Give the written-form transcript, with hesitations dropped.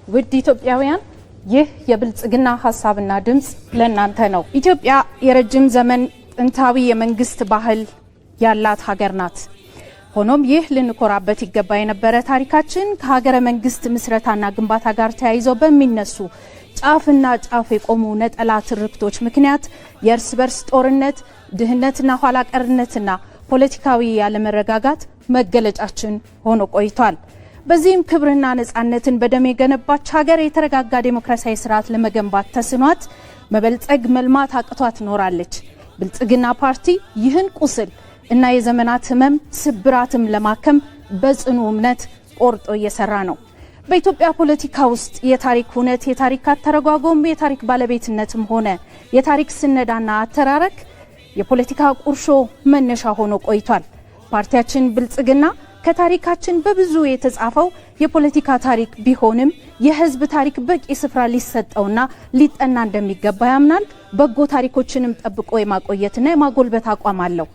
ውድ ኢትዮጵያውያን ይህ የብልጽግና ሐሳብና ድምጽ ለእናንተ ነው። ኢትዮጵያ የረጅም ዘመን ጥንታዊ የመንግስት ባህል ያላት ሀገር ናት። ሆኖም ይህ ልንኮራበት ይገባ የነበረ ታሪካችን ከሀገረ መንግስት ምስረታና ግንባታ ጋር ተያይዘው በሚነሱ ጫፍና ጫፍ የቆሙ ነጠላ ትርክቶች ምክንያት የእርስ በርስ ጦርነት፣ ድህነትና ኋላ ቀርነትና ፖለቲካዊ ያለመረጋጋት መገለጫችን ሆኖ ቆይቷል። በዚህም ክብርና ነጻነትን በደም የገነባች ሀገር የተረጋጋ ዴሞክራሲያዊ ስርዓት ለመገንባት ተስኗት መበልጸግ መልማት አቅቷት ኖራለች። ብልጽግና ፓርቲ ይህን ቁስል እና የዘመናት ህመም ስብራትም ለማከም በጽኑ እምነት ቆርጦ እየሰራ ነው። በኢትዮጵያ ፖለቲካ ውስጥ የታሪክ ሁነት፣ የታሪክ አተረጓጎም፣ የታሪክ ባለቤትነትም ሆነ የታሪክ ስነዳና አተራረክ የፖለቲካ ቁርሾ መነሻ ሆኖ ቆይቷል። ፓርቲያችን ብልጽግና ከታሪካችን በብዙ የተጻፈው የፖለቲካ ታሪክ ቢሆንም የህዝብ ታሪክ በቂ ስፍራ ሊሰጠውና ሊጠና እንደሚገባ ያምናል። በጎ ታሪኮችንም ጠብቆ የማቆየትና የማጎልበት አቋም አለው።